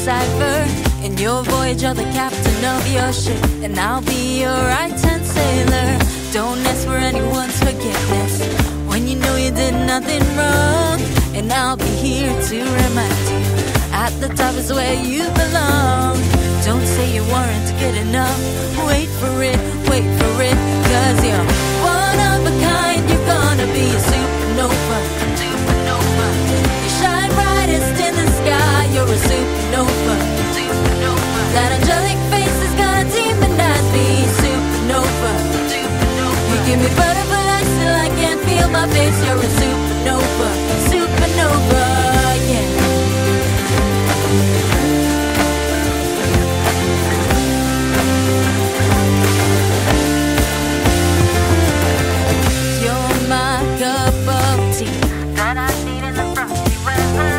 decipher. In your voyage, you're the captain of your ship, and I'll be your right-hand sailor. Don't ask for anyone's forgiveness when you know you did nothing wrong, and I'll be here to remind you at the top is where you belong. Don't say you weren't good enough. Wait for it, cause you're one of a kind. You're gonna be a supernova. Supernova. You shine brightest in the sky. You're a supernova. Supernova. That angelic face is gonna demonize me. Supernova. Supernova. You give me butterflies till I can't feel my face. You're a supernova. Supernova, yeah. You're my cup of tea that I need in the frosty weather.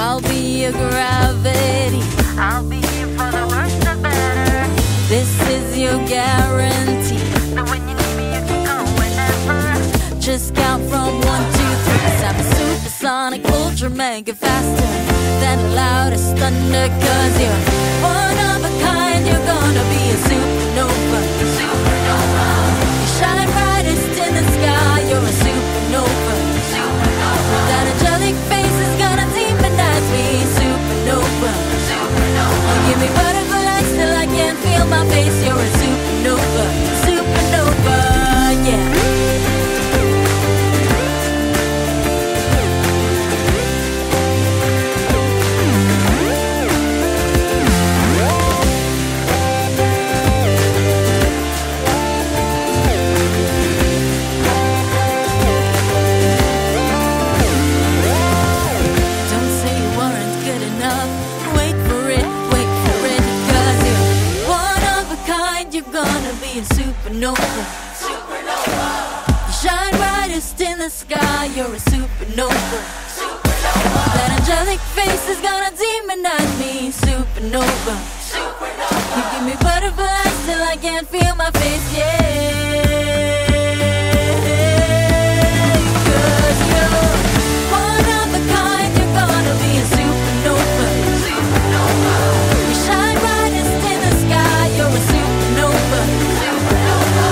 I'll be your gravity. I'll be here for the worst or better. This is your guarantee that when you need me, you can go whenever. Just count from 1, 2, 3. 'Cause I'm a supersonic, ultra mega faster than the loudest thunder. 'Cause you're one of a kind. You're gonna be a supernova. Supernova. You shine brightest in the sky. You're a supernova. Supernova. That angelic face is gonna demonize me. Supernova. Supernova. You give me butterflies till I can't feel my face. You're a supernova. Supernova, yeah. Supernova. Supernova. You shine brightest in the sky. You're a supernova. Supernova. That angelic face is gonna demonize me. Supernova. Supernova. You give me butterflies till I can't feel my face. Yeah. 'Cause you're one of a kind. You're gonna be a supernova. Supernova. You shine brightest in the sky. You're a supernova.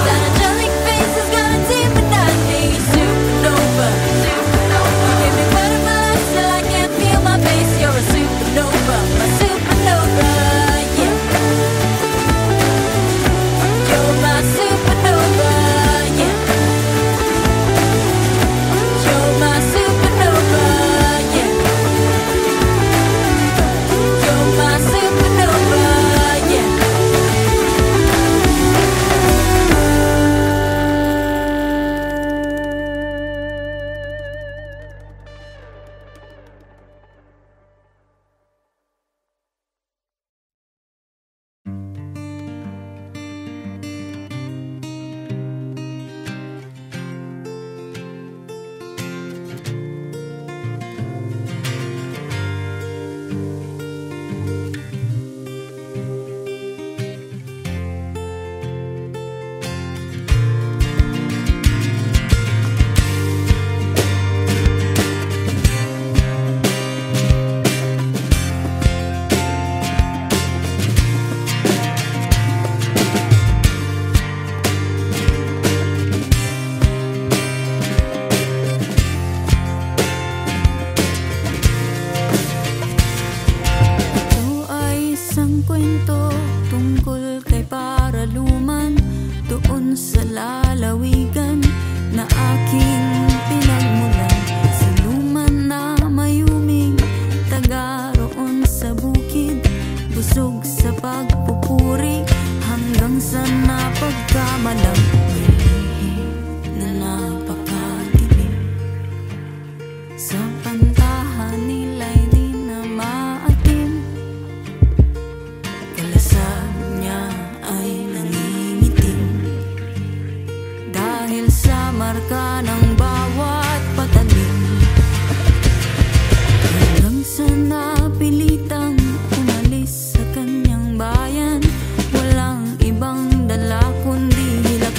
That angelic face is gonna demonize me. Supernova. Supernova. You give me butterflies till I can't feel my face. You're a supernova. My supernova, yeah. You're my supernova, yeah. You're my supernova, yeah. You're my supernova, yeah. Walang ibang dala kundi hilak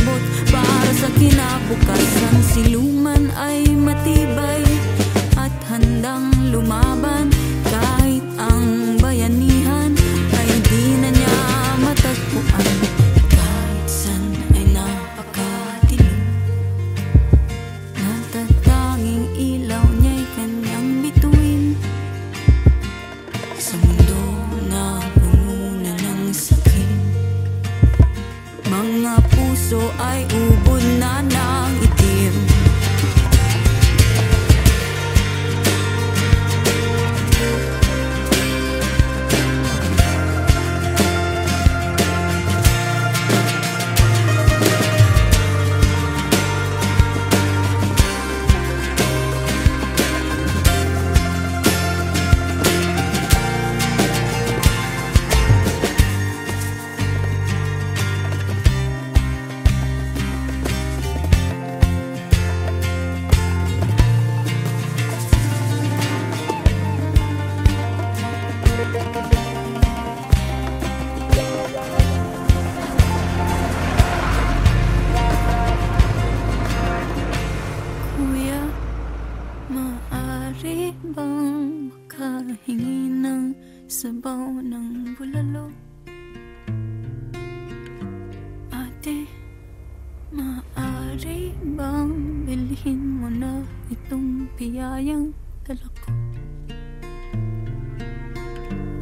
biyayang dala ko.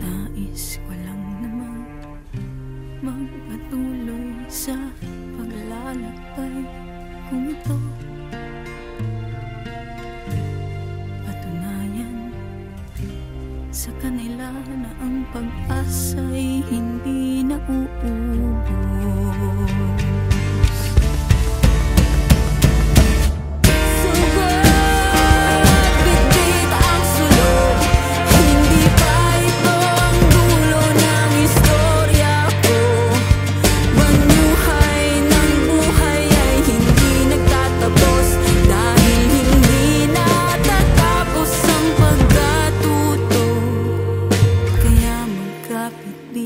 Nais ko lang namang magpatuloy sa paglalakbay kung ito. Patunayan sa kanila na ang pag-asa'y hindi nauubos. Di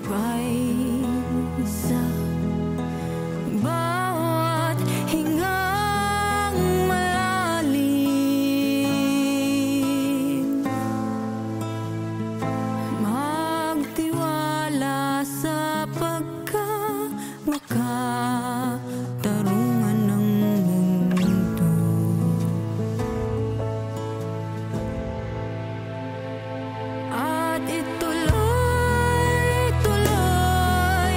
sabay sa bawat hingang malalim. Magtiwala sa pagkakatarungan ng mundo. At ituloy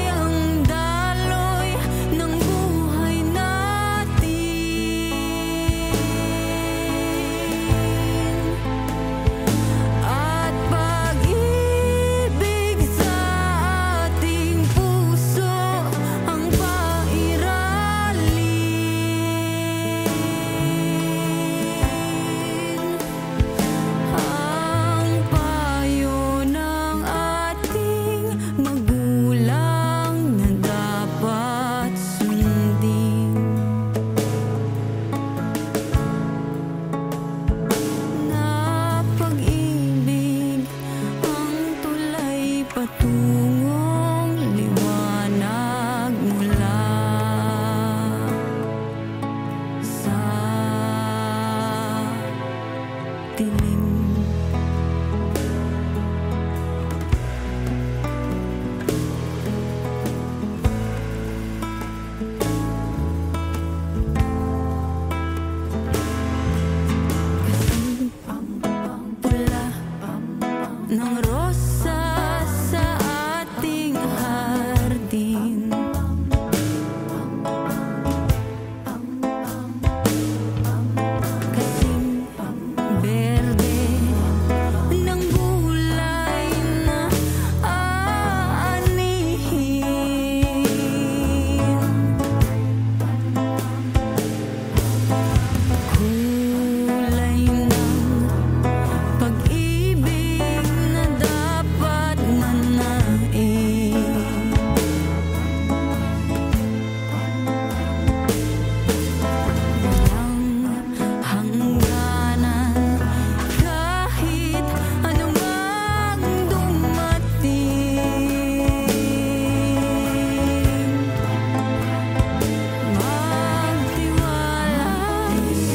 ang daloy ng buhay natin. At pag-ibig sa ating puso ang pairalin. Ang payo ng ating magulang na dapat sundin. Na pag-ibig ang tulay patungong liwanag mula sa dilim. Pula ng rosa sa ating hardin. Kasing berde ng gulay na aanihin. Kulay ng pag-ibig na dapat manain. Walang hangganan kahit anumang dumating. Magtiwala sa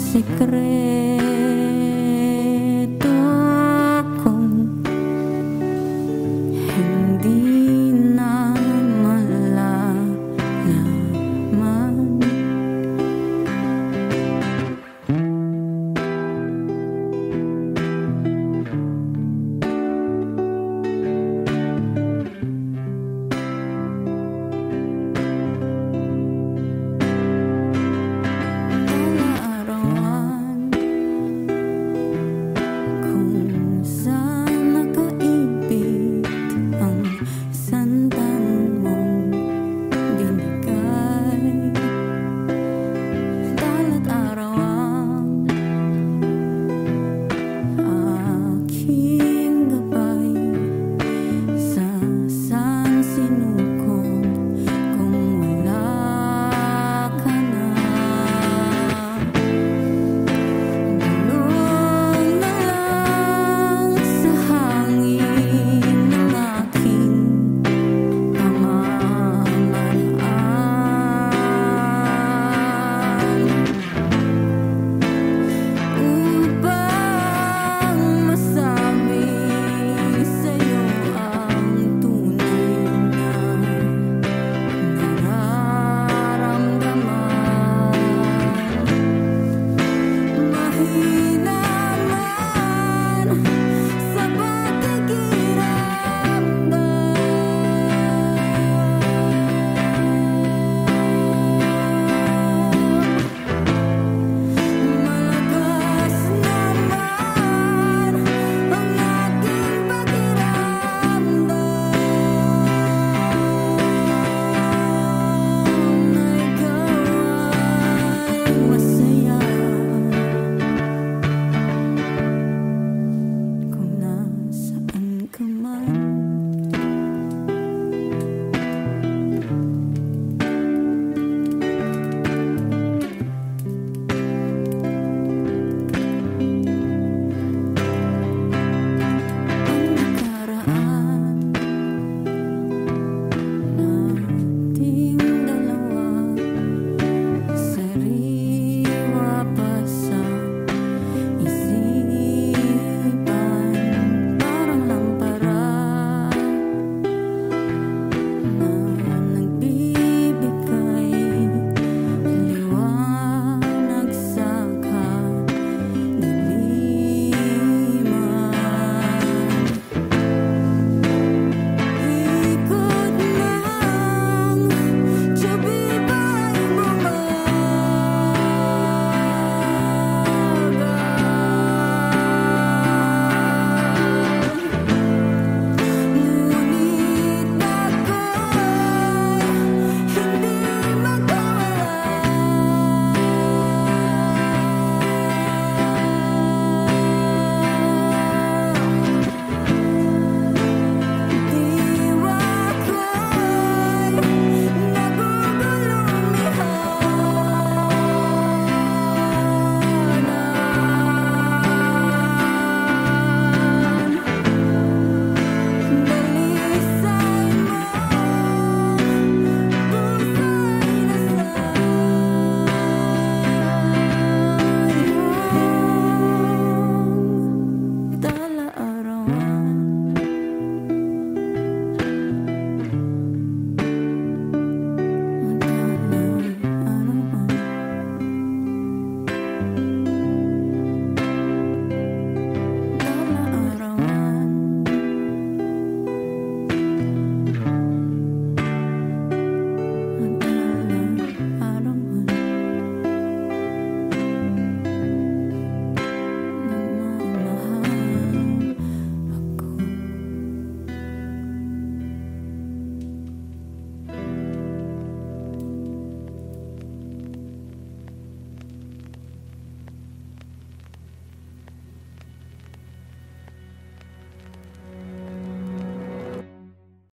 sekreto.